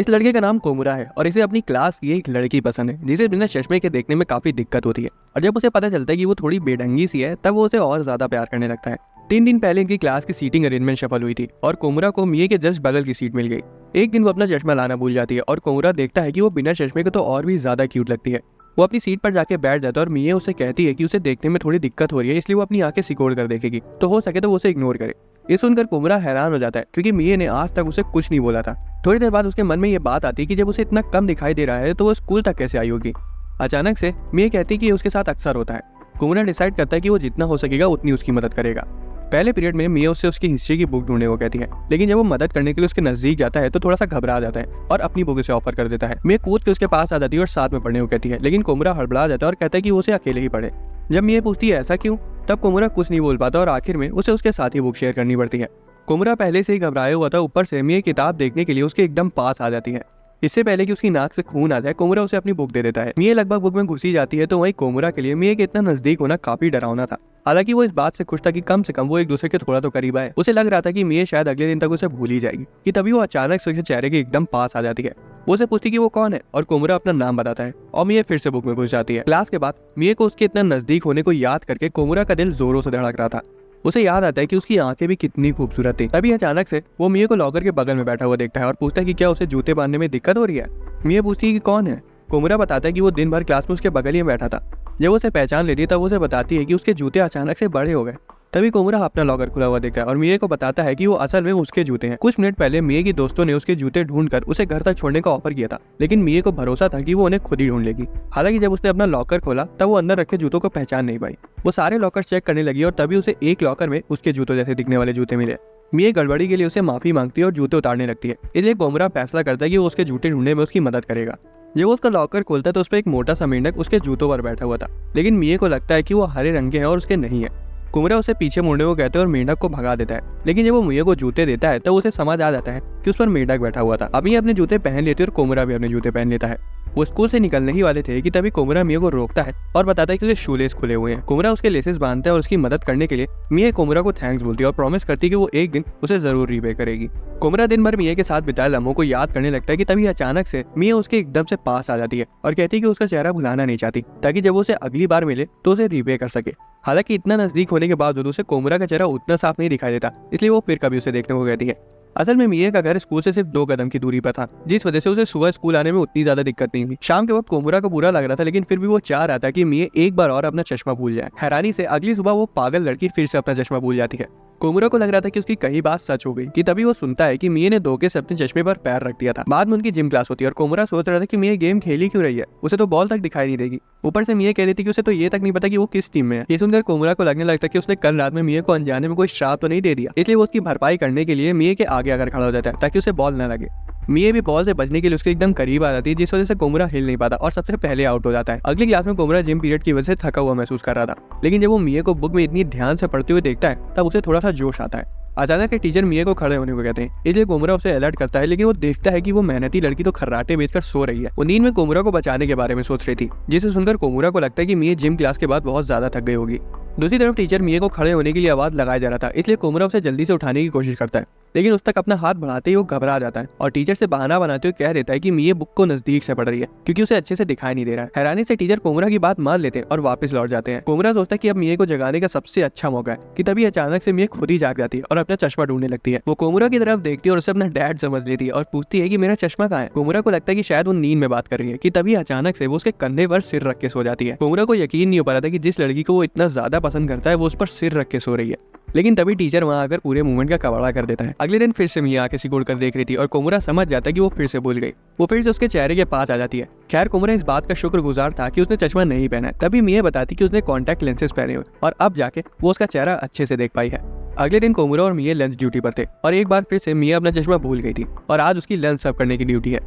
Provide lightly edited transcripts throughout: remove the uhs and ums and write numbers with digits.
इस लड़के का नाम कोमुरा है और इसे अपनी क्लास की एक लड़की पसंद है जिसे बिना चश्मे के देखने में काफी दिक्कत होती है। और जब उसे पता चलता है कि वो थोड़ी बेढंगी सी है तब वो उसे और ज्यादा प्यार करने लगता है। 3 दिन पहले इनकी क्लास की सीटिंग अरेंजमेंट सफल हुई थी और कोमुरा को मिये के जस्ट बगल की सीट मिल गई। एक दिन वो अपना चश्मा लाना भूल जाती है और कोमुरा देखता है कि वो बिना चश्मे के तो और भी ज्यादा क्यूट लगती है। वो अपनी सीट पर जाके बैठ जाता है और मिये उससे कहती है कि उसे देखने में थोड़ी दिक्कत हो रही है, इसलिए वो अपनी आंखें सिकोड़ कर देखेगी, तो हो सके तो वो उसे इग्नोर करे। ये सुनकर कोमुरा हैरान हो जाता है क्योंकि मिये ने आज तक उसे कुछ नहीं बोला था। थोड़ी देर बाद उसके मन में ये बात आती है कि जब उसे इतना कम दिखाई दे रहा है तो वो स्कूल तक कैसे आई होगी। अचानक से मिये कहती है कि उसके साथ अक्सर होता है। कोमुरा डिसाइड करता है कि वो जितना हो सकेगा उतनी उसकी मदद करेगा। पहले पीरियड में मिये उससे उसकी हिस्ट्री की बुक ढूंढने को कहती है, लेकिन जब वो मदद करने के लिए उसके नजदीक जाता है तो थोड़ा सा घबरा जाता है और अपनी बुक उसे ऑफर कर देता है। मिये कूद के उसके पास आ जाती है और साथ में पढ़ने को कहती है, लेकिन कोमुरा हड़बड़ा जाता है और कहता है कि वो उसे अकेले ही पढ़े। जब मिये पूछती है ऐसा क्यों, तब कोमुरा कुछ नहीं बोल पाता और आखिर में उसे उसके साथ ही बुक शेयर करनी पड़ती है। कोमुरा पहले से ही घबराया हुआ था, ऊपर से मिये किताब देखने के लिए उसके एकदम पास आ जाती है। इससे पहले कि उसकी नाक से खून आ जाए कोमुरा उसे अपनी बुक दे देता है। मिये लगभग बुक में घुसी जाती है तो वहीं कोमुरा के लिए मिये के इतना नजदीक होना काफी डरावना था। हालांकि वो इस बात से खुश था कि कम से कम वो एक दूसरे के थोड़ा तो करीब आए। उसे लग रहा था कि मिये शायद अगले दिन तक उसे भूल ही जाएगी कि तभी वो अचानक से उसके चेहरे के एकदम पास आ जाती है। वो उसे पूछती कि वो कौन है और कोमुरा अपना नाम बताता है और मिये फिर से बुक में घुस जाती है। क्लास के बाद मिये को उसके इतना नजदीक होने को याद करके कोमुरा का दिल जोरों से धड़क रहा था। उसे याद आता है कि उसकी आंखें भी कितनी खूबसूरत थी। तभी अचानक से वो मिये को लॉकर के बगल में बैठा हुआ देखता है और पूछता है कि क्या उसे जूते बांधने में दिक्कत हो रही है। मिये पूछती है कि कौन है। कोमुरा बताता है कि वो दिन भर क्लास में उसके बगल ही में बैठा था। जब वो उसे पहचान लेती है तब उसे बताती है कि उसके जूते अचानक से बड़े हो गए। तभी कोमुरा अपना लॉकर खुला हुआ देखता है और मिये को बताता है कि वो असल में उसके जूते हैं। कुछ मिनट पहले मिये की दोस्तों ने उसके जूते ढूंढकर उसे घर तक छोड़ने का ऑफर किया था, लेकिन मिये को भरोसा था कि वो उन्हें खुद ही ढूंढ लेगी। हालांकि जब उसने अपना लॉकर खोला तब वो अंदर रखे जूतों को पहचान नहीं पाई। वो सारे लॉकर चेक करने लगी और तभी उसे एक लॉकर में उसके जूतों जैसे दिखने वाले जूते मिले। मिये गड़बड़ी के लिए उसे माफी मांगती है और जूते उतारने लगती है। इसलिए कोमुरा फैसला करता है कि वो उसके जूते ढूंढने में उसकी मदद करेगा। जब वो उसका लॉकर खोलता है तो उस पर एक मोटा सा मेंढक उसके जूतों पर बैठा हुआ था, लेकिन मिये को लगता है कि वो हरे रंग के हैं और उसके नहीं है। कोमुरा उसे पीछे मुड़ने को कहते हैं और मेंढक को भगा देता है, लेकिन जब वो मिये को जूते देता है तो उसे समझ आ जाता है कि उस पर मेंढक बैठा हुआ था। अब मिये अपने जूते पहन लेती है और कोमुरा भी अपने जूते पहन लेता है। वो स्कूल से निकलने ही वाले थे कि तभी कोमुरा मिये को रोकता है और बताता है कि उसके शूलेस खुले हुए हैं। कोमुरा उसके लेसेस बांधता है और उसकी मदद करने के लिए मिये कोमुरा को थैंक्स बोलती है और प्रॉमिस करती है कि वो एक दिन उसे जरूर रीपे करेगी। कोमुरा दिन भर मिये के साथ बिताए लम्हों को याद करने लगता है कि तभी अचानक से मिये उसके एकदम से पास आ जाती है और कहती है कि उसका चेहरा भुलाना नहीं चाहती, ताकि जब वो उसे अगली बार मिले तो उसे रीपे कर सके। हालांकि इतना नजदीक होने के बावजूद उसे कोमुरा का चेहरा उतना साफ नहीं दिखाई देता, इसलिए वो फिर कभी उसे देखने को कहती है। असल में मिये का घर स्कूल से सिर्फ 2 कदम की दूरी पर था, जिस वजह से उसे सुबह स्कूल आने में उतनी ज्यादा दिक्कत नहीं हुई। शाम के वक्त कोमुरा को बुरा लग रहा था, लेकिन फिर भी वो चाह रहा था कि मिये एक बार और अपना चश्मा भूल जाए। हैरानी से अगली सुबह वो पागल लड़की फिर से अपना चश्मा भूल जाती है। कोमुरा को लग रहा था कि उसकी कही बात सच हो गई कि तभी वो सुनता है कि मिये ने धोखे से अपने चश्मे पर पैर रख दिया था। बाद में उनकी जिम क्लास होती है और कोमुरा सोच रहा था कि मिये गेम खेली क्यों रही है, उसे तो बॉल तक दिखाई नहीं देगी। ऊपर से मिये कह रही थी कि उसे तो ये तक नहीं पता कि वो किस टीम में है। ये सुनकर कोमुरा को लगने लगता है कि उसने कल रात में मिये को अनजाने में कोई श्राप तो नहीं दे दिया, इसलिए वो उसकी भरपाई करने के लिए मिये के आगे आकर खड़ा हो जाता है ताकि उसे बॉल न लगे। मिये भी बॉल से बचने के लिए उसके एकदम करीब आ जाती है, जिस वजह से कोमुरा हिल नहीं पाता और सबसे पहले आउट हो जाता है। अगली क्लास में कोमुरा जिम पीरियड की वजह से थका हुआ महसूस कर रहा था, लेकिन जब वो मिये को बुक में इतनी ध्यान से पढ़ते हुए देखता है तब उसे थोड़ा सा जोश आता है। अचानक एक टीचर मिये को खड़े होने को कहते हैं, इसलिए कोमुरा उसे अलर्ट करता है, लेकिन वो देखता है कि वो मेहनती लड़की तो खर्राटे बेचकर सो रही है। वो नींद में कोमुरा को बचाने के बारे में सोच रही थी, जिसे सुनकर कोमुरा को लगता है कि मिये जिम क्लास के बाद बहुत ज्यादा थक गई होगी। दूसरी तरफ टीचर मिये को खड़े होने के लिए आवाज लगाया जा रहा था, इसलिए कोमुरा उसे जल्दी से उठाने की कोशिश करता है, लेकिन उस तक अपना हाथ बढ़ाते ही वो घबरा जाता है और टीचर से बहाना बनाते हुए कह देता है कि मिये बुक को नजदीक से पढ़ रही है क्योंकि उसे अच्छे से दिखाई नहीं दे रहा है। हैरानी से टीचर कोमुरा की बात मान लेते हैं और वापस लौट जाते हैं। कोमुरा सोचता है कि अब मिये को जगाने का सबसे अच्छा मौका है कि तभी अचानक से मिये खुद ही जाग जाती है और अपना चश्मा ढूंढने लगती है। वो कोमुरा की तरफ देखती है और उसे अपना डैड समझ लेती है और पूछती है कि मेरा चश्मा कहाँ है। कोमुरा को लगता है कि शायद वो नींद में बात कर रही है कि तभी अचानक से वो उसके कंधे पर सिर रख के सो जाती है। कोमुरा को यकीन नहीं हो पा रहा था कि जिस लड़की को वो इतना ज्यादा पसंद करता है वो उस पर सिर रख के सो रही है, लेकिन तभी टीचर वहां आकर पूरे मूवमेंट का कबाड़ा कर देता है। अगले दिन फिर से मिये आंखें सिकोड़ कर देख रही थी और कोमुरा समझ जाता है कि वो फिर से भूल गई। वो फिर से उसके चेहरे के पास आ जाती है। खैर कोमुरा इस बात का शुक्रगुजार था कि उसने चश्मा नहीं पहना है। तभी मिये बताती कि उसने कॉन्टैक्ट लेंसेज पहने हुए और अब जाके वो उसका चेहरा अच्छे से देख पाई है। अगले दिन कोमुरा और मिये लंच ड्यूटी पर थे और एक बार फिर से मिये अपना चश्मा भूल गई थी और आज उसकी लंच सर्व करने की ड्यूटी है।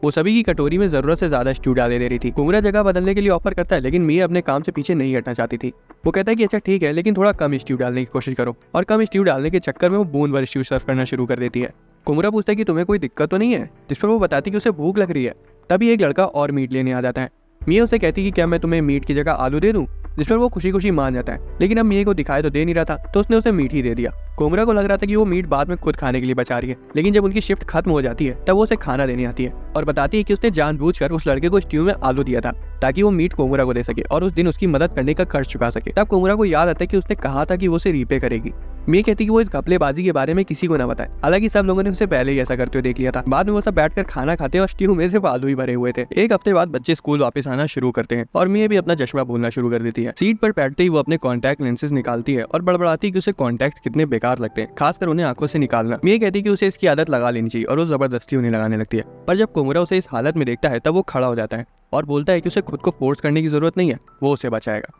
वो सभी की कटोरी में जरूरत से ज्यादा स्ट्यू डाल दे रही थी। कोमुरा जगह बदलने के लिए ऑफर करता है, लेकिन मिये अपने काम से पीछे नहीं हटना चाहती थी। वो कहता है कि अच्छा ठीक है, लेकिन थोड़ा कम स्ट्यू डालने की कोशिश करो, और कम स्ट्यू डालने के चक्कर में वो बूंद भर स्ट्यू सर्व करना शुरू कर देती है। कोमुरा पूछता है कि तुम्हें कोई दिक्कत तो नहीं है, जिस पर वो बताती कि उसे भूख लग रही है। तभी एक लड़का और मीट लेने आ जाता है। मिये उसे कहती कि क्या मैं तुम्हें मीट की जगह आलू दे दूं, जिस पर वो खुशी खुशी मान जाता है, लेकिन अब मिए को दिखाई तो दे नहीं रहा था, तो उसने उसे मीट ही दे दिया। कोमुरा को लग रहा था कि वो मीट बाद में खुद खाने के लिए बचा रही है, लेकिन जब उनकी शिफ्ट खत्म हो जाती है तब वो उसे खाना देने आती है और बताती है कि उसने जानबूझकर उस लड़के को स्ट्यू में आलू दिया था ताकि वो मीट कोमुरा को दे सके और उस दिन उसकी मदद करने का खर्च चुका सके। तब कोमुरा को याद आता है कि उसने कहा था कि वो उसे रीपे करेगी। मिए कहती कि वो इस घपलेबाजी के बारे में किसी को ना बताए, हालांकि सब लोगों ने उसे पहले ही ऐसा करते हुए देख लिया था। बाद में वो सब बैठकर खाना खाते और स्ट्यू में सिर्फ आलू ही भरे हुए थे। एक हफ्ते बाद बच्चे स्कूल वापस आना शुरू करते हैं और मिए भी अपना चश्मा भूलना शुरू कर देती है। सीट पर बैठते ही वो अपने कॉन्टैक्ट लेंसेज निकालती है और बड़बड़ाती है कि उसे कॉन्टैक्ट कितने बेकार लगते हैं, खासकर उन्हें आंखों से निकालना। मिए कहती है कि उसे इसकी आदत लगा लेनी चाहिए और वो जबरदस्ती उन्हें लगाने लगती है। पर जब कोमुरा उसे इस हालत में देखता है तब वो खड़ा हो जाता है और बोलता है कि उसे खुद को फोर्स करने की जरूरत नहीं है, वो उसे बचाएगा।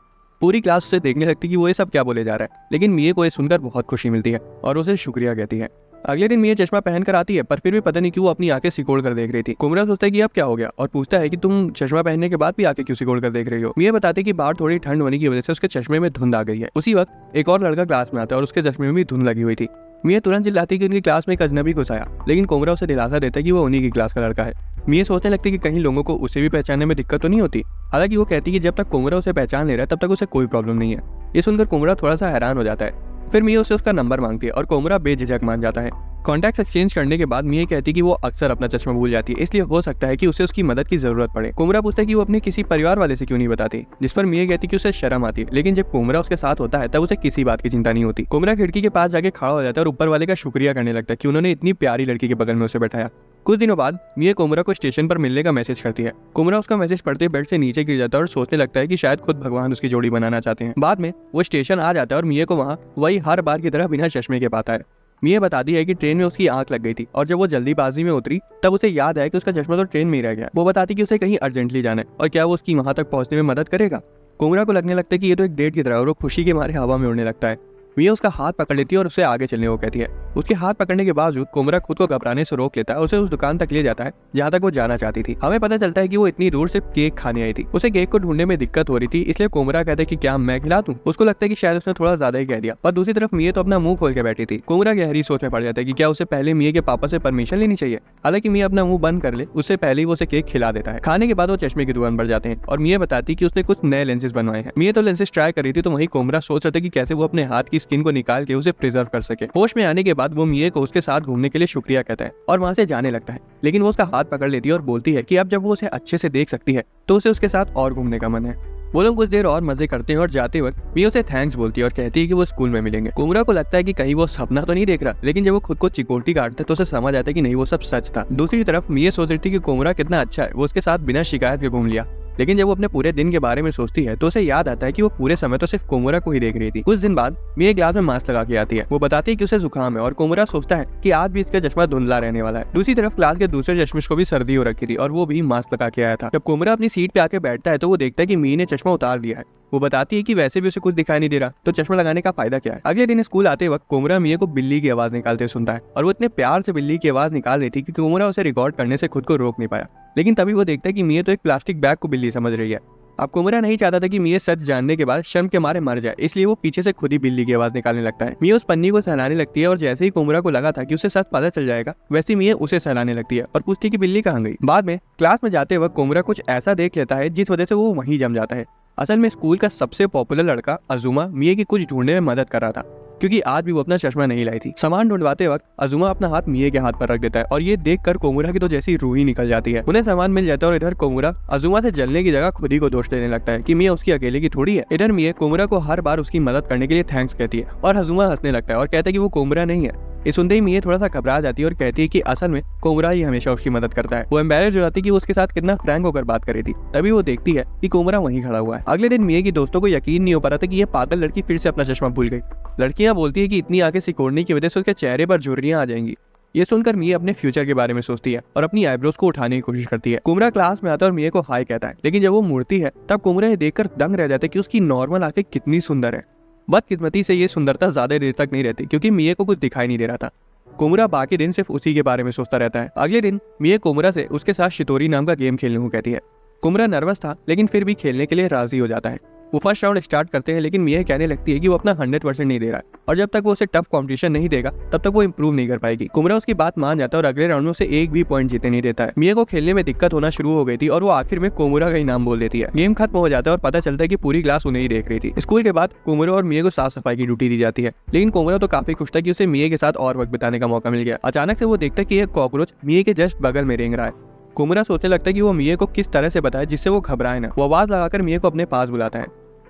पूरी क्लास उसे देखने लगती कि वो ये सब क्या बोले जा रहा है, लेकिन मिए को ये सुनकर बहुत खुशी मिलती है और उसे शुक्रिया कहती है। अगले दिन मिए चश्मा पहनकर आती है, पर फिर भी पता नहीं क्यों अपनी आंखें सिकोड़ कर देख रही थी। कोमुरा सोचता है कि अब क्या हो गया और पूछता है कि तुम चश्मा पहनने के बाद भी आंखें क्यों सिकोड़ कर देख रही हो। मिए बताते कि बाहर थोड़ी ठंड होने की वजह से उसके चश्मे में धुंध आ गई है। उसी वक्त एक और लड़का क्लास में आता है और उसके चश्मे में भी धुंध लगी हुई थी। मिए तुरंत चिल्लाती कि उनकी क्लास में एक अजनबी घुस आया, लेकिन कोमुरा उसे दिलासा देता है कि वो उन्हीं की क्लास का लड़का है। मिए सोचने लगती कि कहीं लोगों को उसे भी पहचानने में दिक्कत तो नहीं होती। हालांकि वो कहती कि जब तक कोमुरा उसे पहचान ले रहा है तब तक उसे कोई प्रॉब्लम नहीं है। ये सुनकर कोमुरा थोड़ा सा हैरान हो जाता है। फिर मिए उससे उसका नंबर मांगती है और कोमुरा बेझिझक मान जाता है। कॉन्टैक्ट एक्सचेंज करने के बाद मिए कहती कि वो अक्सर अपना चश्मा भूल जाती है, इसलिए हो सकता है कि उसे उसकी मदद की जरूरत पड़े। कोमुरा पूछता है कि वो अपने किसी परिवार वाले से क्यों नहीं बताती, जिस पर मिए कहती कि उसे शर्म आती है, लेकिन जब कोमुरा उसके साथ होता है तब उसे किसी बात की चिंता नहीं होती। कोमुरा खिड़की के पास जाके खड़ा हो जाता है और ऊपर वाले का शुक्रिया करने लगता है कि उन्होंने इतनी प्यारी लड़की के बगल में उसे बैठाया। कुछ दिनों बाद मिए कोमुरा को स्टेशन पर मिलने का मैसेज करती है। कोमुरा उसका मैसेज पढ़ते बेड से नीचे गिर जाता है और सोचने लगता है कि शायद खुद भगवान उसकी जोड़ी बनाना चाहते हैं। बाद में वो स्टेशन आ जाता है और मिए को वहाँ वही हर बार की तरह बिना चश्मे के पाता है। मिए बताती है कि ट्रेन में उसकी आंख लग गई थी और जब वो जल्दीबाजी में उतरी तब उसे याद आया कि उसका चश्मा तो ट्रेन में ही रह गया। वो बताती कि उसे कहीं अर्जेंटली जाना है और क्या वो उसकी वहां तक पहुंचने में मदद करेगा। कोमुरा को लगने लगता है कि ये तो एक डेट की तरह और वो खुशी के मारे हवा में उड़ने लगता है। मिए उसका हाथ पकड़ लेती है और उसे आगे चलने को कहती है। उसके हाथ पकड़ने के बावजूद कोमुरा खुद को घबराने से रोक लेता है और उसे उस दुकान तक ले जाता है जहाँ तक वो जाना चाहती थी। हमें पता चलता है कि वो इतनी दूर सिर्फ केक खाने आई थी। उसे केक को ढूंढने में दिक्कत हो रही थी, इसलिए कोमुरा कहता है कि क्या मैं खिला दूं। उसको लगता है कि शायद उसने थोड़ा ज्यादा ही कह दिया, पर दूसरी तरफ मिए तो अपना मुंह खोल के बैठी थी। कोमुरा गहरी सोच में पड़ जाता है कि क्या उसे पहले मिए के पापा से परमिशन लेनी चाहिए। हालांकि मिए अपना मुंह बंद कर ले उससे पहले ही वो उसे केक खिला देता है। खाने के बाद वो चश्मे की दुकान पर जाते हैं और मिए बताती कि उसने कुछ नए लेंसेज बनवाए हैं। मिए तो लेंसेज ट्राई कर रही थी, तो वहीं कोमुरा सोच रहा था कि कैसे वो अपने हाथ की स्किन को निकाल के उसे प्रिजर्व कर सके। होश में आने के बाद वो मिए को उसके साथ घूमने के लिए शुक्रिया कहता है और वहां से जाने लगता है, लेकिन वो उसका हाथ पकड़ लेती है और बोलती है कि अब जब वो उसे अच्छे से देख सकती है तो उसे उसके साथ और घूमने का मन है। वो लोग कुछ देर और मजे करते हैं और जाते वक्त मिए उसे थैंक्स बोलती है और कहती है कि वो स्कूल में मिलेंगे। कोमुरा को लगता है कि कहीं वो सपना तो नहीं देख रहा, लेकिन जब वो खुद को चिकोटी काटता है तो उसे समझ आता है कि नहीं, वो सब सच था। दूसरी तरफ मिए सोच रही थी कि कोमुरा कितना अच्छा है, वो उसके साथ बिना शिकायत के घूम लिया। लेकिन जब वो अपने पूरे दिन के बारे में सोचती है तो उसे याद आता है कि वो पूरे समय तो सिर्फ कोमुरा को ही देख रही थी। कुछ दिन बाद मिए क्लास में मास्क लगा के आती है। वो बताती है कि उसे जुकाम है और कोमुरा सोचता है कि आज भी इसका चश्मा धुंधला रहने वाला है। दूसरी तरफ क्लास के दूसरे चश्मिश को भी सर्दी हो रखी थी और वो भी मास्क लगा के आया था। जब कोमुरा अपनी सीट पे आके बैठता है तो वो देखता है कि मिए ने चश्मा उतार लिया है। वो बताती है कि वैसे भी उसे कुछ दिखाई नहीं दे रहा, तो चश्मा लगाने का फायदा क्या है। अगले दिन स्कूल आते वक्त कोमुरा मिए को बिल्ली की आवाज निकालते सुनता है और वो इतने प्यार से बिल्ली की आवाज निकाल रही थी कि कोमुरा उसे रिकॉर्ड करने से खुद को रोक नहीं पाया। लेकिन तभी वो देखता है कि मिए तो एक प्लास्टिक बैग को बिल्ली समझ रही है। अब कोमुरा नहीं चाहता था कि मिए सच जानने के बाद शर्म के मारे मर जाए, इसलिए वो पीछे से खुद ही बिल्ली की आवाज निकालने लगता है। मिए उस पन्नी को सहलाने लगती है और जैसे ही कोमुरा को लगा था कि उसे सच पता चल जाएगा, वैसे मिए उसे सहलाने लगती है और पूछती कि बिल्ली कहाँ गई। बाद में क्लास में जाते वक्त कोमुरा कुछ ऐसा देख लेता है जिस वजह से वो वहीं जम जाता है। असल में स्कूल का सबसे पॉपुलर लड़का अजुमा मिए की कुछ ढूंढने में मदद कर रहा था, क्योंकि आज भी वो अपना चश्मा नहीं लाई थी। सामान ढूंढवाते वक्त अजुमा अपना हाथ मिए के हाथ पर रख देता है और ये देखकर कोमुरा की तो जैसी रूह ही निकल जाती है। उन्हें सामान मिल जाता है और इधर कोमुरा अजुमा से जलने की जगह खुद ही को दोष देने लगता है कि मिए उसकी अकेले की थोड़ी है। इधर मिए कोमुरा को हर बार उसकी मदद करने के लिए थैंक्स कहती है और अजुमा हंसने लगता है और कहता है कि वो कोमुरा नहीं है। ये सुनते ही मिए थोड़ा सा घबरा जाती है और कहती है कि असल में कोमुरा ही हमेशा उसकी मदद करता है। वो एम्बैरेस्ड हो जाती है कि वो उसके साथ कितना फ्रैंक होकर बात कर रही थी। तभी वो देखती है कि कोमुरा वहीं खड़ा हुआ है। अगले दिन मिए की दोस्तों को यकीन नहीं हो पा रहा था कि ये पागल लड़की फिर से अपना चश्मा भूल गई। लड़कियां बोलती है कि इतनी आंखें सिकोड़ने की वजह से उसके चेहरे पर झुर्रियां आ जाएंगी। ये सुनकर मिए अपने फ्यूचर के बारे में सोचती है और अपनी आईब्रोज को उठाने की कोशिश करती है। कोमुरा क्लास में आता है और मिए को हाय कहता है, लेकिन जब वो मुड़ती है तब कोमुरा ये देखकर दंग रह जाता है कि उसकी नॉर्मल आंखें कितनी सुंदर है। बदकिस्मती से ये सुंदरता ज्यादा देर तक नहीं रहती, क्योंकि मिए को कुछ दिखाई नहीं दे रहा था। कोमुरा बाकी दिन सिर्फ उसी के बारे में सोचता रहता है। अगले दिन मिए कोमुरा से उसके साथ शितोरी नाम का गेम खेलने को कहती है। कोमुरा नर्वस था, लेकिन फिर भी खेलने के लिए राजी हो जाता है। वो फर्स्ट राउंड स्टार्ट करते हैं, लेकिन मिया कहने लगती है कि वो अपना 100% नहीं दे रहा है और जब तक वो उसे टफ कॉम्पिटिशन नहीं देगा तब तक वो इंप्रूव नहीं कर पाएगी। कुमुरा उसकी बात मान जाता है और अगले राउंड में उसे एक भी पॉइंट जीतने नहीं देता है। मिया को खेलने में दिक्कत होना शुरू हो गई थी और वो आखिर में कोमुरा का ही नाम बोल देती है। गेम खत्म हो जाता है और पता चलता है कि पूरी क्लास उन्हें ही देख रही थी। स्कूल के बाद कोमुरा और मिया को साफ सफाई की ड्यूटी दी जाती है, लेकिन कोमुरा तो काफी खुश था कि उसे मिया के साथ और वक्त बिताने का मौका मिल गया। अचानक से वो देखता है कि एक कॉकरोच मिया के जस्ट बगल में रेंग रहा है। कोमुरा सोचने लगता है कि वो मिया को किस तरह से बताए जिससे वो घबराए ना। वो आवाज लगाकर मिया को अपने पास बुलाता है।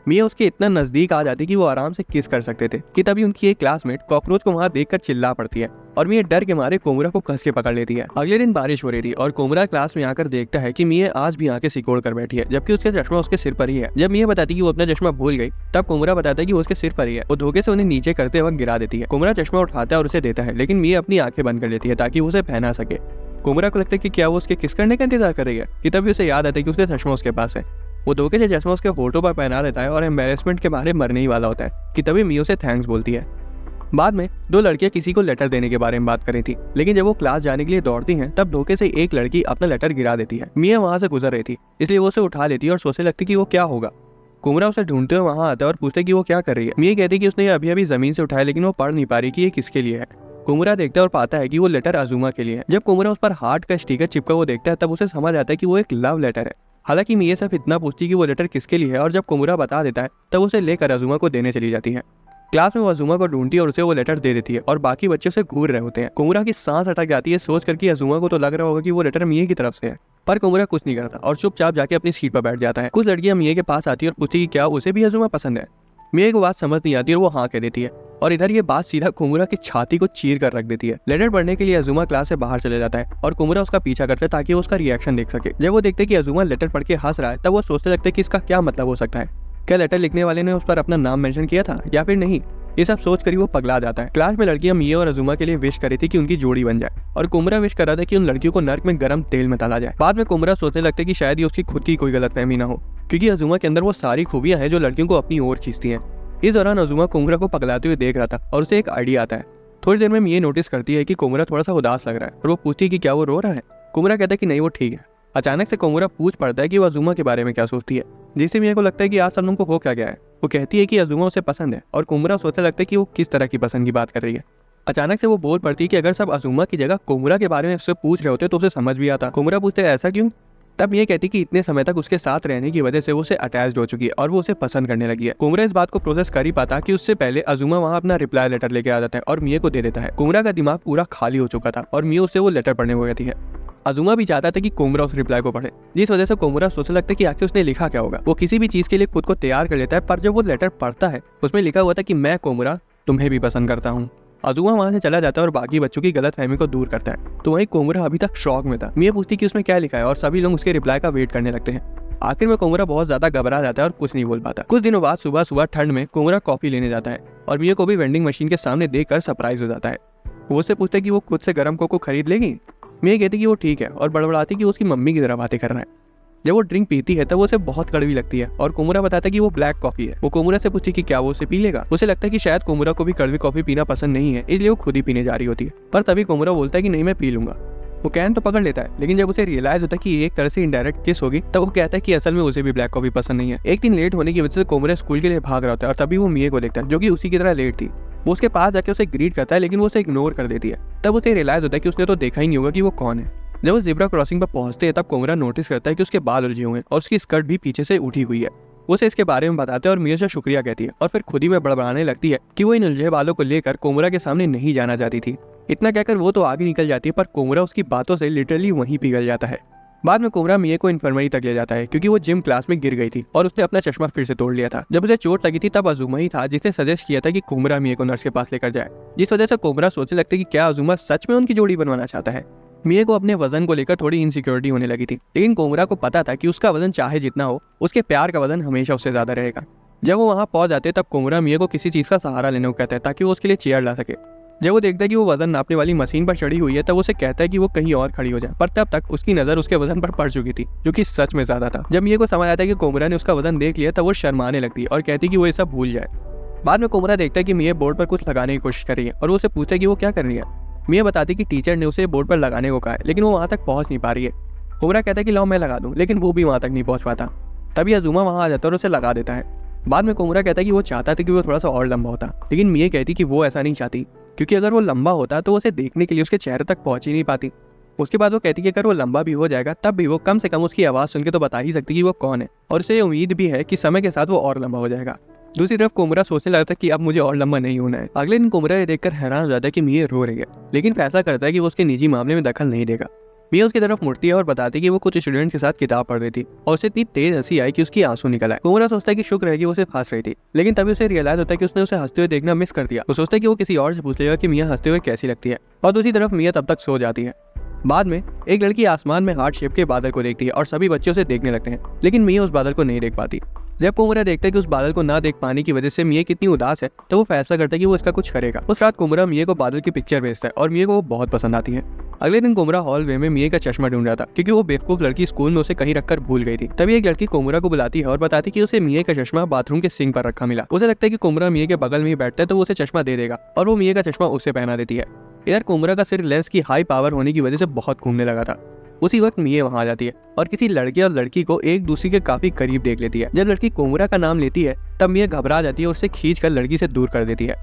मिया उसके इतना नजदीक आ जाती कि वो आराम से किस कर सकते थे कि तभी उनकी एक क्लासमेट कॉकरोच को वहां देखकर चिल्ला पड़ती है और मिया डर के मारे कोमुरा को कस के पकड़ लेती है। अगले दिन बारिश हो रही थी और कोमुरा क्लास में आकर देखता है कि मिया आज भी आंखें सिकोड़ कर बैठी है, जबकि उसका चश्मा उसके सिर पर ही है। जब मिया बताती कि वो अपना चश्मा भूल गई, तब कोमुरा बताता है कि वो उसके सिर पर ही है। वो धोखे से उन्हें नीचे करते वक्त गिरा देती है। कोमुरा चश्मा उठाता है और उसे देता है, लेकिन मिया अपनी आंखें बंद कर लेती है ताकि वो उसे पहना सके। कोमुरा को लगता है कि क्या वो उसके किस करने का इंतजार कर रही है कि तभी उसे याद आता है कि उसका चश्मा उसके पास है। वो धोखे से चश्मा उसके होठों पर पहना देता है और एम्बैरेसमेंट के मारे मरने ही वाला होता है कि तभी मिया उसे थैंक्स बोलती है। बाद में दो लड़कियां किसी को लेटर देने के बारे में बात कर रही थी, लेकिन जब वो क्लास जाने के लिए दौड़ती हैं तब धोखे से एक लड़की अपना लेटर गिरा देती है। मिया वहां से गुजर रही थी, इसलिए वो उसे उठा लेती है और सोचने लगती कि वो क्या होगा। कोमुरा उसे ढूंढते हुए वहां आता है और पूछते कि वो क्या कर रही है। मिया कहती कि उसने अभी अभी जमीन से उठाया, लेकिन वो पढ़ नहीं पा रही कि ये किसके लिए है। कोमुरा देखता है और पाता है कि वो लेटर अजुमा के लिए है। जब कोमुरा उस पर हार्ट का स्टिकर चिपका वो देखता है तब उसे समझ आता है कि वो एक लव लेटर है। हालांकि मिया सिर्फ इतना पूछती कि वो लेटर किसके लिए है और जब कोमुरा बता देता है तब उसे लेकर अजुमा को देने चली जाती है। क्लास में वो अजुमा को ढूंढती है और उसे वो लेटर दे देती है और बाकी बच्चे उसे घूर रहे होते हैं। कोमुरा की सांस अटक जाती है सोच कर कि अजुमा को तो लग रहा होगा कि वो लेटर मिया की तरफ से है, पर कोमुरा कुछ नहीं करता और चुपचाप जाके अपनी सीट पर बैठ जाता है। कुछ लड़कियां मिया के पास आती है और पूछती कि क्या उसे भी अजुमा पसंद है। मिया को बात समझ नहीं आती और वो हाँ कह देती है और इधर ये बात सीधा कोमुरा की छाती को चीर कर रख देती है। लेटर पढ़ने के लिए अजुमा क्लास से बाहर चले जाता है और कोमुरा उसका पीछा करता है ताकि वो उसका रिएक्शन देख सके। जब वो देखते हैं कि अजुमा लेटर पढ़ के हंस रहा है तब वो सोचने लगते हैं कि इसका क्या मतलब हो सकता है। क्या लेटर लिखने वाले ने उस पर अपना नाम मेंशन किया था या फिर नहीं। ये सब सोच कर वो पगला जाता है। क्लास में लड़कियां मिया और अजुमा के लिए विश करी थी कि उनकी जोड़ी बन जाए और कोमुरा विश कर रहा था कि उन लड़कियों को नर्क में गर्म तेल में तला जाए। बाद में कोमुरा सोचने लगते कि शायद ये उसकी खुद की कोई गलतफहमी ना हो, क्योंकि अजुमा के अंदर वो सारी खूबियां हैं जो लड़कियों को अपनी ओर खींचती हैं। इस दौरान अजुमा कोमुरा को पगलाते हुए देख रहा था और उसे एक आइडिया आता है। थोड़ी देर में मिया नोटिस करती है कि कोमुरा थोड़ा सा उदास लग रहा है और वो पूछती है कि क्या वो रो रहा है। कोमुरा कहता है कि नहीं वो ठीक है। अचानक से कोमुरा पूछ पड़ता है कि वो अजुमा के बारे में क्या सोचती है, जिससे मिया को लगता है कि आज सब तुमको हो क्या गया है। वो कहती है कि अजुमा उसे पसंद है और कोमुरा सोचने लगता है कि वो किस तरह की पसंद की बात कर रही है। अचानक से वो बोल पड़ती है कि अगर सब अजुमा की जगह कोमुरा के बारे में उससे पूछ रहे होते तो उसे समझ भी आता। कोमुरा पूछते ऐसा क्यों। तब ये कहती कि इतने समय तक उसके साथ रहने की वजह से वो उसे अटैच्ड हो चुकी है और वो उसे पसंद करने लगी है। कोमुरा इस बात को प्रोसेस कर ही पाता कि उससे पहले अजुमा वहां अपना रिप्लाई लेटर लेके आ जाता है और मिया को दे देता है। कोमुरा का दिमाग पूरा खाली हो चुका था और मिया उससे वो लेटर पढ़ने को कहती है। अजुमा भी चाहता था कि कोमुरा उस रिप्लाई को पढ़े, जिस वजह से कोमुरा सोचने लगता है कि आखिर उसने लिखा क्या होगा। वो किसी भी चीज के लिए खुद को तैयार कर लेता है, पर जब वो लेटर पढ़ता है उसमें लिखा हुआ था कि मैं कोमुरा तुम्हें भी पसंद करता हूँ। अजुमा वहां से चला जाता है और बाकी बच्चों की गलतफहमी को दूर करता है। तो वहीं कोमुरा अभी तक शॉक में था। मिया पूछती कि उसमें क्या लिखा है और सभी लोग उसके रिप्लाई का वेट करने लगते हैं। आखिर में कोमुरा बहुत ज्यादा घबरा जाता है और कुछ नहीं बोल पाता। कुछ दिनों बाद सुबह सुबह ठंड में कोमुरा कॉफी लेने जाता है और मिया को भी वेंडिंग मशीन के सामने देखकर सरप्राइज हो जाता है। वो उससे पूछता है कि वो खुद से गर्म कोको खरीद लेगी। मिया कहती कि वो ठीक है और बड़बड़ाती कि वो उसकी मम्मी की तरह बातें कर रहा है। जब वो ड्रिंक पीती है तब वो उसे बहुत कड़वी लगती है और कोमुरा बताता है कि वो ब्लैक कॉफी है। वो कोमुरा से पूछती कि क्या वो उसे पी लेगा। उसे लगता है कि शायद कोमुरा को भी कड़वी कॉफी पीना पसंद नहीं है, इसलिए वो खुद ही पीने जा रही होती है। पर तभी कोमुरा बोलता है कि नहीं मैं पी लूंगा। वो कैन तो पकड़ लेता है, लेकिन जब उसे रियलाइज होता है कि एक तरह से इनडायरेक्ट किस होगी तब वो कहता है कि असल में उसे भी ब्लैक कॉफी पसंद नहीं है। एक दिन लेट होने की वजह से कोमुरा स्कूल के लिए भाग रहा होता है और तभी वो मिया को देखता है जो कि उसी की तरह लेट थी। वो उसके पास जाके उसे ग्रीट करता है, लेकिन वो उसे इग्नोर कर देती है। तब उसे रियलाइज होता है कि उसने तो देखा ही नहीं होगा कि वो कौन है। जब वो ज़ेब्रा क्रॉसिंग पर पहुंचते हैं तब कोमुरा नोटिस करता है कि उसके बाल उलझे हुए हैं और उसकी स्कर्ट भी पीछे से उठी हुई है। वो उसे इसके बारे में बताते हैं और मिया से शुक्रिया कहती है और फिर खुद ही में बड़बड़ाने लगती है कि वो इन उलझे बालों को लेकर कोमुरा के सामने नहीं जाना चाहती थी। इतना कहकर वो तो आगे निकल जाती है, पर कोमुरा उसकी बातों से लिटरली वहीं पिघल जाता है। बाद में कोमुरा मिया को इन्फर्मरी तक ले जाता है क्योंकि वो जिम क्लास में गिर गई थी और उसने अपना चश्मा फिर से तोड़ लिया था। जब उसे चोट लगी थी तब अजुमा ही था जिसने सजेस्ट किया था कि कोमुरा मिया को नर्स के पास लेकर जाए, जिस वजह से कोमुरा सोचने लगती कि क्या अजुमा सच में उनकी जोड़ी बनवाना चाहता है। मिया को अपने वजन को लेकर थोड़ी इनसिक्योरिटी होने लगी थी, लेकिन कोमुरा को पता था कि उसका वजन चाहे जितना हो उसके प्यार का वजन हमेशा उससे ज्यादा रहेगा। जब वो वहां पहुंच जाते तब कोमुरा मिया को किसी चीज का सहारा लेने को कहता है ताकि वो उसके लिए चेयर ला सके। जब वो देखता है कि वो वजन नापने वाली मशीन पर चढ़ी हुई है तब उसे कहता है कि वो कहीं और खड़ी हो जाए, पर तब तक उसकी नजर उसके वजन पर पड़ चुकी थी जो कि सच में ज्यादा था। जब मिया को समझ आता है कि कोमुरा ने उसका वजन देख लिया तब वो शर्माने लगती है और कहती है कि वो ये सब भूल जाए। बाद में कोमुरा देखता है कि मिया बोर्ड पर कुछ लगाने की कोशिश कर रही है और वो उसे पूछता है कि वो क्या कर रही है। मिया बताती कि टीचर ने उसे बोर्ड पर लगाने को कहा है, लेकिन वो वहां तक पहुंच नहीं पा रही है। कोमुरा कहता है कि लाओ मैं लगा दूं, लेकिन वो भी वहां तक नहीं पहुंच पाता। तभी अजुमा वहां आ जाता है और उसे लगा देता है। बाद में कोमुरा कहता है कि वो चाहता था कि वो थोड़ा सा और लंबा होता, लेकिन मिए कहती कि वो ऐसा नहीं चाहती, क्योंकि अगर वो लंबा होता तो उसे देखने के लिए उसके चेहरे तक पहुंच ही नहीं पाती। उसके बाद वो कहती कि अगर वो लंबा भी हो जाएगा तब भी वो कम से कम उसकी आवाज़ सुन के तो बता ही सकती कि वो कौन है, और उसे उम्मीद भी है कि समय के साथ वो और लंबा हो जाएगा। दूसरी तरफ कोमुरा सोचने लगता है कि अब मुझे और लंबा नहीं होना है। अगले दिन कोमुरा ये देखकर हैरान हो जाता है कि मिए रो रही है, लेकिन फैसला करता है कि वो उसके निजी मामले में दखल नहीं देगा। मिया उसकी तरफ मुड़ती है और बताती है कि वो कुछ स्टूडेंट्स के साथ किताब पढ़ रही थी और उसे इतनी तेज हंसी आई कि उसकी आंसू निकल आए। कोमुरा सोचता है कि शुक्र है कि वो उसे हंस रही थी, लेकिन तभी उसे रियलाइज होता है कि उसने उसे हंसते हुए देखना मिस कर दिया। वो सोचता है कि वो किसी और से पूछ लेगा कि मिया हंसते हुए कैसी लगती है, और दूसरी तरफ मिया तब तक सो जाती है। बाद में एक लड़की आसमान में हार्ट शेप के बादल को देखती है और सभी बच्चे उसे देखने लगते हैं, लेकिन मिया उस बादल को नहीं देख पाती। जब कोमुरा देखता है कि उस बादल को ना देख पाने की वजह से मिया कितनी उदास है, तो वो फैसला करता है कि वो इसका कुछ करेगा। उस रात कोमुरा मिया को बादल की पिक्चर भेजता है और मिया को वो बहुत पसंद आती है। अगले दिन कोमुरा हॉलवे में मिया का चश्मा ढूंढ रहा था, क्योंकि वो बेवकूफ लड़की स्कूल में उसे कहीं रखकर भूल गई थी। तभी एक लड़की कोमुरा को बुलाती है और बताती है कि उसे मिया का चश्मा बाथरूम के सिंक पर रखा मिला। उसे लगता है कि कोमुरा मिया के बगल में ही बैठता है तो वो उसे चश्मा दे देगा, और वो मिया का चश्मा उसे पहना देती है। इधर कोमुरा का सिर लेंस की हाई पावर होने की वजह से बहुत घूमने लगा था। उसी वक्त मिया वहां आ जाती है और किसी लड़के और लड़की को एक दूसरे के काफी करीब देख लेती है। जब लड़की कोमुरा का नाम लेती है तब मिया घबरा जाती है और उसे खींचकर लड़की से दूर कर देती है।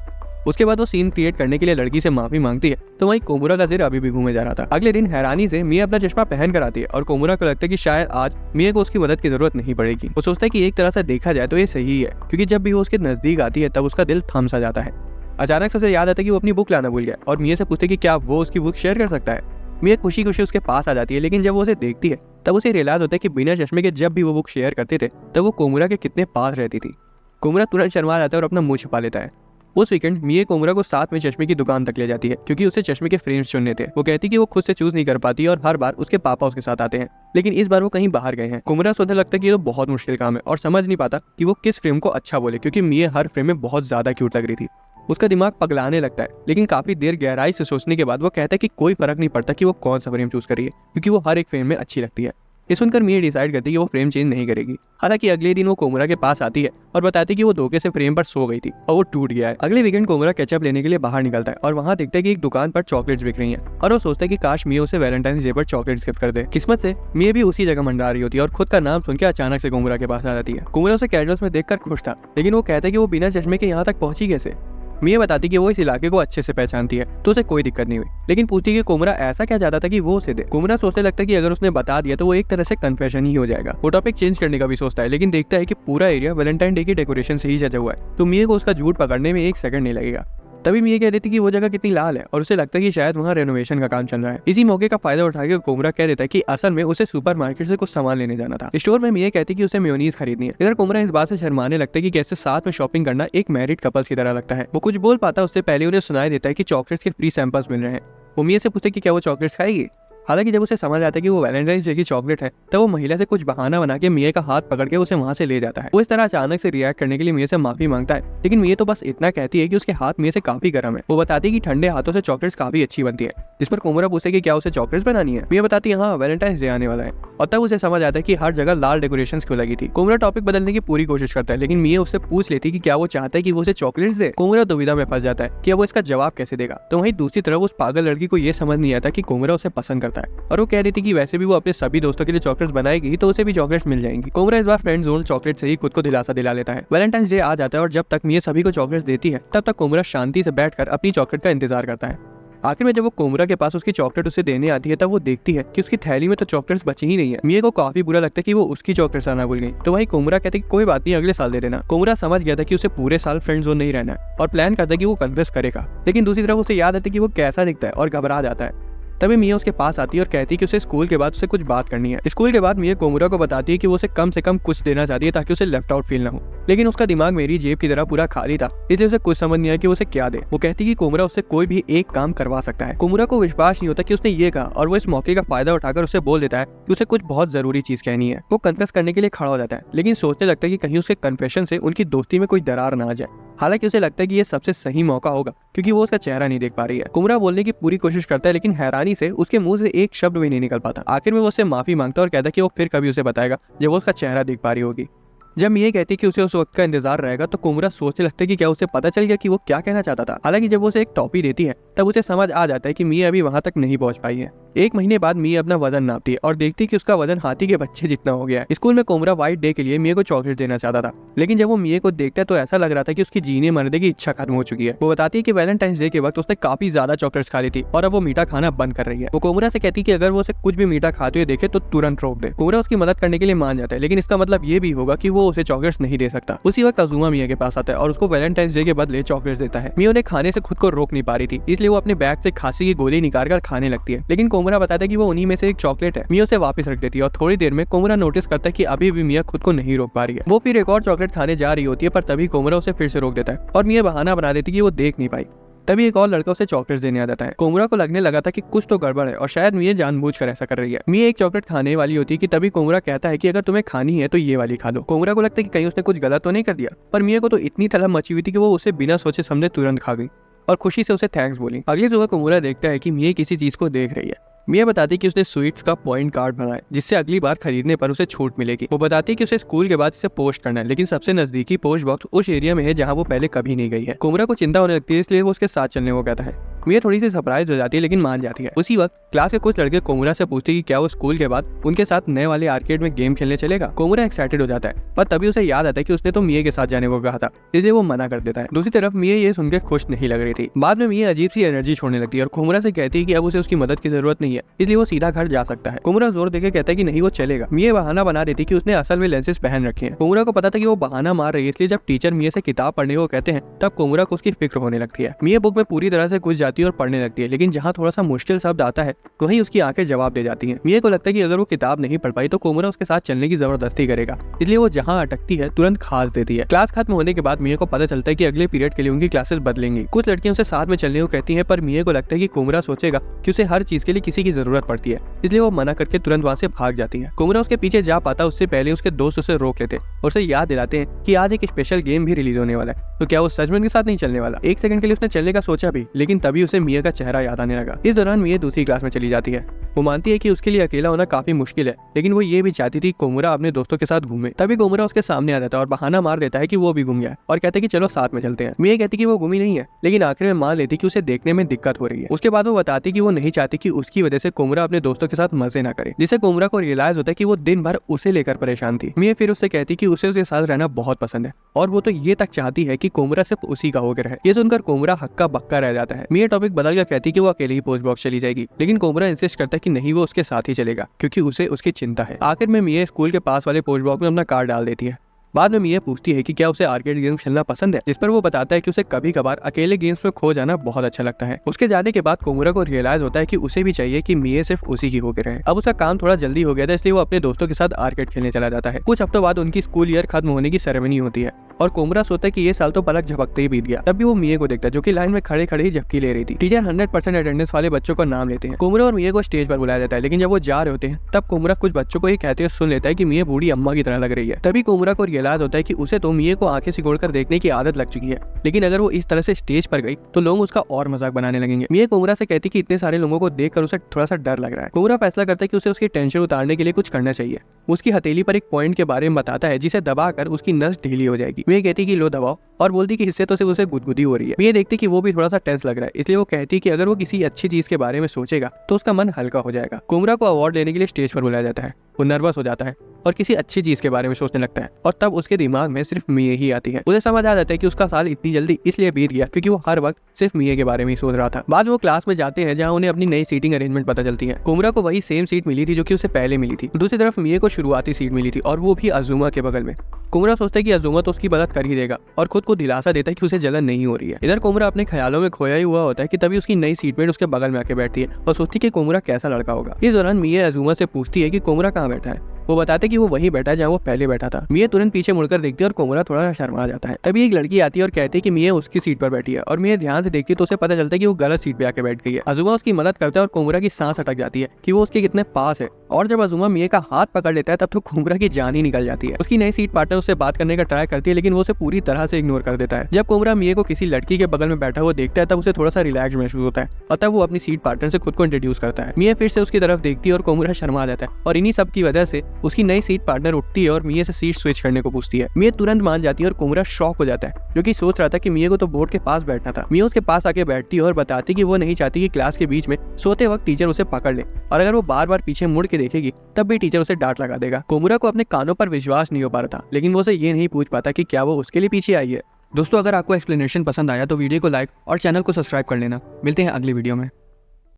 उसके बाद वो सीन क्रिएट करने के लिए लड़की से माफी मांगती है, तो वहीं कोमुरा का सिर अभी भी घूमे जा रहा था। अगले दिन हैरानी से मिया अपना चश्मा पहन कर आती है और कोमुरा को लगता है कि शायद आज मिया को उसकी मदद की जरूरत नहीं पड़ेगी। वो सोचता है कि एक तरह से देखा जाए तो ये सही है, क्योंकि जब भी वो उसके नजदीक आती है तब उसका दिल थम सा जाता है। अचानक से उसे याद आता है कि वो अपनी बुक लाना भूल गया और मिया से पूछते कि क्या वो उसकी बुक शेयर कर सकता है। मिया खुशी खुशी उसके पास आ जाती है, लेकिन जब वो उसे देखती है तब उसे रियलाइज होता है कि बिना चश्मे के जब भी वो बुक शेयर करते थे तब वो कोमुरा के कितने पास रहती थी। कोमुरा तुरंत शर्मा जाता है और अपना मुंह छुपा लेता है। उस वीकेंड मिया कोमुरा को साथ में चश्मे की दुकान तक ले जाती है, क्योंकि उसे चश्मे के फ्रेम्स चुनने थे। वो कहती कि वो खुद से चूज नहीं कर पाती और हर बार उसके पापा उसके साथ आते हैं, लेकिन इस बार वो कहीं बाहर गए हैं। कोमुरा सोचने लगता है कि ये तो बहुत मुश्किल काम है और समझ नहीं पाता कि वो किस फ्रेम को अच्छा बोले, क्योंकि मिया हर फ्रेम में बहुत ज्यादा क्यूट लग रही थी। उसका दिमाग पगलाने लगता है, लेकिन काफी देर गहराई से सोचने के बाद वो कहता है कि कोई फर्क नहीं पड़ता कि वो कौन सा फ्रेम चूज करिए, क्योंकि वो हर एक फ्रेम में अच्छी लगती है। ये सुनकर मिया डिसाइड करती है कि वो फ्रेम चेंज नहीं करेगी। हालांकि अगले दिन वो कोमुरा के पास आती है और बताती है कि वो धोखे से फ्रेम पर सो गई थी और वो टूट गया है। अगले वीकेंड कोमुरा केचप लेने के लिए बाहर निकलता है और वहाँ देखता है कि एक दुकान पर चॉकलेट्स बिक रही हैं, और वो सोचता है कि काश मिया उसे वैलेंटाइंस डे पर चॉकलेट्स गिफ्ट कर दे। किस्मत से मिया भी उसी जगह मंडरा रही होती है और खुद का नाम सुन के अचानक से कोमुरा के पास आ जाती है। कोमुरा उसे कैजुअल्स में देखकर खुश था, लेकिन वो कहता है कि वो बिना चश्मे के यहाँ तक पहुंची कैसे। मिया बताती कि वो इस इलाके को अच्छे से पहचानती है, तो उसे कोई दिक्कत नहीं हुई, लेकिन पूछती कि कोमुरा ऐसा क्या चाहता था कि वो उसे दे। कोमुरा सोचने लगता है कि अगर उसने बता दिया तो वो एक तरह से कन्फेशन ही हो जाएगा। वो टॉपिक चेंज करने का भी सोचता है, लेकिन देखता है कि पूरा एरिया वैलेंटाइन डे की डेकोरेशन से ही सजा हुआ है, तो मिया को उसका झूठ पकड़ने में एक सेकंड नहीं लगेगा। तभी मिया कह देती कि वो जगह कितनी लाल है और उसे लगता है कि शायद वहाँ रेनोवेशन का काम चल रहा है। इसी मौके का फायदा उठाकर कोमुरा कह देता है कि असल में उसे सुपरमार्केट से कुछ सामान लेने जाना था। स्टोर में मिया कहती कि उसे मेयोनीज खरीदनी है। इधर कोमुरा इस बात से शर्माने लगता है कि कैसे साथ में शॉपिंग करना एक मैरिड कपल्स की तरह लगता है। वो कुछ बोल पाता उससे पहले उन्हें सुनाई देता है कि चॉकलेट्स के फ्री सैंपल्स मिल रहे हैं। वो मिया से पूछते कि क्या वो चॉकलेट्स खाएगी। हालांकि जब उसे समझ आता है कि वो वैलेंटाइंस डे की चॉकलेट है, तब वो महिला से कुछ बहाना बना के मिया का हाथ पकड़ के उसे वहां से ले जाता है। वो इस तरह अचानक से रिएक्ट करने के लिए मिया से माफी मांगता है, लेकिन मिया तो बस इतना कहती है कि उसके हाथ मिया से काफी गर्म है। वो बताती है कि ठंडे हाथों से चॉकलेट्स काफी अच्छी बनती है, जिस पर कोमुरा पूछे कि क्या उसे चॉकलेट्स बनानी है। मिया बताती है हाँ, वैलेंटाइंस डे आने वाला है, और तब उसे समझ आता है कि हर जगह लाल डेकोरेशन क्यों लगी थी। कोमुरा टॉपिक बदलने की पूरी कोशिश करता है, लेकिन मिया उससे पूछ लेती कि क्या वो चाहता है कि वो उसे चॉकलेट्स दे। कोमुरा दुविधा में फंस जाता है कि वो इसका जवाब कैसे देगा। तो वहीं दूसरी तरफ उस पागल लड़की को ये समझ नहीं आता कि कोमुरा उसे पसंद करता है, और वो कह रही थी कि वैसे भी वो अपने सभी दोस्तों के लिए चॉकलेट्स बनाएगी तो उसे भी चॉकलेट्स मिल जाएंगी। कोमुरा इस बार फ्रेंड जोन चॉकलेट से ही खुद को दिलासा दिला लेता है। वैलेंटाइंस डे आ जाता है और जब तक मिया सभी को चॉकलेट्स देती है तब तक कोमुरा शांति से बैठकर अपनी चॉकलेट का इंतजार करता है। आखिर में जब वो कोमुरा के पास उसकी चॉकलेट उसे देने आती है तब वो देखती है कि उसकी थैली में तो चॉकलेट्स बची ही नहीं है। मिया को काफी बुरा लगता है कि वो उसकी चॉकलेट्स आना भूल गई। तो वही कोमुरा कहती है कि कोई बात नहीं, अगले साल दे देना। कोमुरा समझ गया था कि उसे पूरे साल फ्रेंड जोन नहीं रहना है और प्लान करता है कि वो कन्फेस करेगा, लेकिन दूसरी तरफ उसे याद आता है कि वो कैसा दिखता है और घबरा जाता है। तभी मिया उसके पास आती है और कहती है कि उसे स्कूल के बाद उससे कुछ बात करनी है। स्कूल के बाद मिया कोमुरा को बताती है कि वो उसे कम से कम कुछ देना चाहती है ताकि उसे लेफ्ट आउट फील ना हो, लेकिन उसका दिमाग मेरी जेब की तरह पूरा खाली था, इसलिए उसे कुछ समझ नहीं आया कि उसे क्या दे। वो कहती है कि कोमुरा उससे कोई भी एक काम करवा सकता है। कोमुरा को विश्वास नहीं होता कि उसने ये कहा, और वो इस मौके का फायदा उठाकर उसे बोल देता है कि उसे कुछ बहुत जरूरी चीज कहनी है। वो कन्फेस करने के लिए खड़ा हो जाता है, लेकिन सोचने लगता है कि कहीं उसके कन्फेशन से उनकी दोस्ती में कोई दरार ना आ जाए। हालांकि उसे लगता है कि ये सबसे सही मौका होगा, क्योंकि वो उसका चेहरा नहीं देख पा रही है। कोमुरा बोलने की पूरी कोशिश करता है, लेकिन हैरानी से उसके मुंह से एक शब्द भी नहीं निकल पाता। आखिर में वो उससे माफी मांगता है और कहता है कि वो फिर कभी उसे बताएगा जब वो उसका चेहरा देख पा रही होगी। जब मिया कहती कि उसे उस वक्त का इंतजार रहेगा तो कोमुरा सोचने लगता है कि क्या उसे पता चल गया कि वो क्या कहना चाहता था। हालांकि जब वो उसे एक टॉपी देती है तब उसे समझ आ जाता है कि मिया अभी वहां तक नहीं पहुंच पाई है। 1 महीने बाद मिया अपना वजन नापती है और देखती है कि उसका वजन हाथी के बच्चे जितना हो गया है। स्कूल में कोमुरा व्हाइट डे के लिए मिया को चॉकलेट देना चाहता था, लेकिन जब वो मिया को देखता है तो ऐसा लग रहा था कि उसकी जीने मरने की इच्छा खत्म हो चुकी है। वो बताती है कि वैलेंटाइंस डे के वक्त उसने काफी ज्यादा चॉकलेट्स खा ली थी और अब वो मीठा खाना बंद कर रही है। वो कोमुरा से कहती है कि अगर वो उसे कुछ भी मीठा खाते हुए देखे तो तुरंत रोक दे। कोमुरा उसकी मदद करने के लिए मान जाता है, लेकिन इसका मतलब ये भी होगा कि वो उसे चॉकलेट्स नहीं दे सकता। उसी वक्त अज़ुमा मिया के पास आता है और उसको वैलेंटाइंस डे के बदले चॉकलेट्स देता है। मिया उन्हें खाने से खुद को रोक नहीं पा रही थी, इसलिए वो अपने बैग से खांसी की गोली निकालकर खाने लगती है, लेकिन कोमुरा बताता है कि वो उन्हीं में से एक चॉकलेट है। मिया उसे वापस रख देती है और थोड़ी देर में कोमुरा नोटिस करता है कि अभी भी मिया खुद को नहीं रोक पा रही है। वो फिर एक और चॉकलेट खाने जा रही होती है, पर तभी कोमुरा उसे फिर से रोक देता है और मिया बहाना बना देती है कि वो देख नहीं पाई। तभी एक और लड़का उसे चॉकलेट्स देने आ जाता है। कोमुरा को लगने लगा था कि कुछ तो गड़बड़ है और शायद मिया जानबूझकर ऐसा कर रही है। मिया एक चॉकलेट खाने वाली होती है कि तभी कोमुरा कहता है कि अगर तुम्हें खानी है तो ये वाली खा लो। कोमुरा को लगता है कि कहीं उसने कुछ गलत तो नहीं कर दिया, पर मिया को तो इतनी तलब मची हुई थी कि वो उसे बिना सोचे समझे तुरंत खा गई और खुशी से उसे थैंक्स बोली। अगली सुबह कोमुरा देखता है कि मिया किसी चीज को देख रही है। मिया बताती कि उसने स्वीट्स का पॉइंट कार्ड बनाया जिससे अगली बार खरीदने पर उसे छूट मिलेगी। वो बताती कि उसे स्कूल के बाद इसे पोस्ट करना है, लेकिन सबसे नजदीकी पोस्ट बॉक्स उस एरिया में है जहाँ वो पहले कभी नहीं गई है। कोमुरा को चिंता होने लगती है, इसलिए वो उसके साथ चलने को कहता है। मिया थोड़ी सी सरप्राइज हो जाती है लेकिन मान जाती है। उसी वक्त क्लास के कुछ लड़के कोमुरा से पूछते कि क्या वो स्कूल के बाद उनके साथ नए वाले आर्केड में गेम खेलने चलेगा। कोमुरा एक्साइटेड हो जाता है, पर तभी उसे याद आता है कि उसने तो मिया के साथ जाने को कहा था, इसलिए वो मना कर देता है। दूसरी तरफ मिया ये सुनकर खुश नहीं लग रही थी। बाद में मिया अजीब सी एनर्जी छोड़ने लगती है और कोमुरा से कहती है कि अब उसे उसकी मदद की जरूरत नहीं है, इसलिए वो सीधा घर जा सकता है। कोमुरा जोर देकर कहता है कि नहीं वो चलेगा। मिया बहाना बना देती कि उसने असल में लेंसेज पहन रखे हैं। कोमुरा को पता था कि वो बहाना मार रही है, इसलिए जब टीचर मिया से किताब पढ़ने को कहते हैं तब कोमुरा को उसकी फिक्र होने लगती है। मिया बुक में पूरी तरह से घुस जाती है और पढ़ने लगती है, लेकिन जहाँ थोड़ा सा मुश्किल शब्द आता है वहीं उसकी आंखें जवाब दे जाती हैं। मिया को लगता है कि अगर वो किताब नहीं पढ़ पाई तो कोमुरा उसके साथ चलने की जबरदस्ती करेगा, इसलिए वो जहाँ अटकती है तुरंत खास देती है। क्लास खत्म होने के बाद मिया को पता चलता है कि अगले पीरियड के लिए उनकी क्लासेस बदलेंगी। कुछ लड़कियां उसे साथ में चलने को कहती हैं, पर मिया को लगता है कि कोमुरा सोचेगा कि उसे हर चीज के लिए किसी की जरूरत पड़ती है, इसलिए वो मना करके तुरंत वहाँ से भाग जाती है। कोमुरा उसके पीछे जा पाता उससे पहले उसके दोस्त उसे रोक लेते और उसे याद दिलाते हैं कि आज एक स्पेशल गेम भी रिलीज होने वाला है, तो क्या वो सच में उनके साथ नहीं चलने वाला। एक सेकंड के लिए उसने चलने का सोचा भी, लेकिन तभी उसे मिया का चेहरा याद आने लगा। इस दौरान मिया दूसरी क्लास में चली जाती है। वो मानती है कि उसके लिए अकेला होना काफी मुश्किल है, लेकिन वो ये भी चाहती थी कोमुरा अपने दोस्तों के साथ घूमे। तभी कोमुरा उसके सामने आ जाता है और बहाना मार देता है कि वो भी घूम गया और कहते हैं कि चलो साथ में चलते हैं। मिया कहती कि वो घूमी नहीं है, लेकिन आखिर में मान लेती कि उसे देखने में दिक्कत हो रही है। उसके बाद वो बताती कि वो नहीं चाहती कि उसकी वजह से कोमुरा अपने दोस्तों के साथ मजे ना करे, जिससे कोमुरा को रियलाइज होता है कि वो दिन भर उसे लेकर परेशान थी। मिया फिर उससे कहती कि उसे उसके साथ रहना बहुत पसंद है और वो तो ये तक चाहती है कि कोमुरा सिर्फ उसी का होकर रहे। ये सुनकर कोमुरा हक्का बक्का रह जाता है। मिया टॉपिक बदल कर कहती कि वो अकेले ही पोस्ट बॉक्स चली जाएगी, लेकिन कोमुरा इंसिस्ट करता है कि नहीं वो उसके साथ ही चलेगा क्योंकि उसे उसकी चिंता है। आखिर में मिया स्कूल के पास वाले पोस्ट बॉक्स में अपना कार्ड डाल देती है। बाद में मिया पूछती है कि क्या उसे आर्केड गेम खेलना पसंद है, जिस पर वो बताता है कि उसे कभी कभार अकेले गेम्स में खो जाना बहुत अच्छा लगता है। उसके जाने के बाद कोमुरा को रियलाइज होता है कि उसे भी चाहिए कि मिया सिर्फ उसी की होकर रहे। अब उसका काम थोड़ा जल्दी हो गया था, इसलिए वो अपने दोस्तों के साथ आर्केड खेलने चला जाता है। कुछ हफ्तों बाद उनकी स्कूल ईयर खत्म होने की सेरेमनी होती है और कोमुरा सोचता है कि ये साल तो पलक झपकते ही बीत गया। तब भी वो मिया को देखता है जो कि लाइन में खड़े खड़े ही झपकी ले रही थी। टीचर 100% अटेंडेंस वाले बच्चों का नाम लेते हैं। कोमुरा और मिया को स्टेज पर बुलाया जाता है, लेकिन जब वो जा रहे होते हैं तब कोमुरा कुछ बच्चों को ये कहते हुए सुन लेता है कि मिया बूढ़ी अम्मा की तरह लग रही है। तभी कोमुरा को रियलाइज होता है कि उसे तो मिया को आंखें सिकोड़कर देखने की आदत लग चुकी है, लेकिन अगर वो इस तरह से स्टेज पर गई तो लोग उसका और मजाक बनाने लगेंगे। मिया कोमुरा से कहती कि इतने सारे लोगों को देखकर उसे थोड़ा सा डर लग रहा है। कोमुरा फैसला करता है कि उसे उसकी टेंशन उतारने के लिए कुछ करना चाहिए। उसकी हथेली पर एक पॉइंट के बारे में बताता है जिसे दबाकर उसकी नस ढीली हो जाएगी। मिया कहती कि लो दबाओ और बोलती कि इससे तो सिर्फ उसे गुदगुदी हो रही है। मिया देखती कि वो भी थोड़ा सा टेंस लग रहा है, इसलिए वो कहती कि अगर वो किसी अच्छी चीज के बारे में सोचेगा तो उसका मन हल्का हो जाएगा। कोमुरा को अवार्ड लेने के लिए स्टेज पर बुलाया जाता है। वो नर्वस हो जाता है और किसी अच्छी चीज के बारे में सोचने लगता है और तब उसके दिमाग में सिर्फ मिया ही आती है। उसे समझ आ जाता है कि उसका साल इतनी जल्दी इसलिए बीत गया क्योंकि वो हर वक्त सिर्फ मिया के बारे में ही सोच रहा था। बाद में वो क्लास में जाते हैं जहाँ उन्हें अपनी नई सीटिंग अरेंजमेंट पता चलती है। कोमुरा को वही सेम सीट मिली थी जो कि उसे पहले मिली थी। दूसरी तरफ मिया को शुरुआती सीट मिली थी और वो भी अज़ुमा के बगल में। कोमुरा सोचता है कि अज़ुमा तो उसकी मदद कर ही देगा और खुद को दिलासा देता है कि उसे जलन नहीं हो रही है। इधर कोमुरा अपने ख्यालों में खोया ही हुआ होता है कि तभी उसकी नई सीटमेट उसके बगल में आके बैठती है और सोचती है कि कोमुरा कैसा लड़का होगा। इस दौरान मिया अज़ुमा से पूछती है कि कोमुरा कहाँ बैठा है। वो बताते कि वो वहीं बैठा है जहाँ वो पहले बैठा था। मिया तुरंत पीछे मुड़कर देखती है और कोमुरा थोड़ा शर्मा जाता है। तभी एक लड़की आती है और कहती है कि मिया उसकी सीट पर बैठी है और मिया ध्यान से देखती है तो उसे पता चलता है कि वो गलत सीट पे आके बैठ गई है। अज़ुमा उसकी मदद करता है और कोमुरा की सांस अटक जाती है कि वो उसके कितने पास है और जब अज़ुमा मिया का हाथ पकड़ लेता है तब तो कोमुरा की जान ही निकल जाती है। उसकी नई सीट पार्टनर उससे बात करने का ट्राई करती है, लेकिन वो उसे पूरी तरह से इग्नोर कर देता है। जब कोमुरा मिया को किसी लड़की के बगल में बैठा हुआ देखता है तब उसे थोड़ा सा रिलैक्स महसूस होता है और तब वो अपनी सीट पार्टनर से खुद को इंट्रोड्यूस करता है। मिया फिर से उसकी तरफ देखती है और कोमुरा शर्मा जाता है और इन्हीं सब की वजह से उसकी नई सीट पार्टनर उठती है और मिया से सीट स्विच करने को पूछती है। मिया तुरंत मान जाती है और कोमुरा शॉक हो जाता है, जो कि सोच रहा था कि मिया को तो बोर्ड के पास बैठना था। मिया उसके पास आके बैठती है और बताती कि वो नहीं चाहती कि क्लास के बीच में सोते वक्त टीचर उसे पकड़ ले, और अगर वो बार बार पीछे मुड़ के देखेगी तब भी टीचर उसे डांट लगा देगा। कोमुरा को अपने कानों पर विश्वास नहीं हो पा रहा था, लेकिन वो उसे ये नहीं पूछ पाता कि क्या वो उसके लिए पीछे आई है। दोस्तों, अगर आपको एक्सप्लेनेशन पसंद आया तो वीडियो को लाइक और चैनल को सब्सक्राइब कर लेना। मिलते हैं अगली वीडियो में।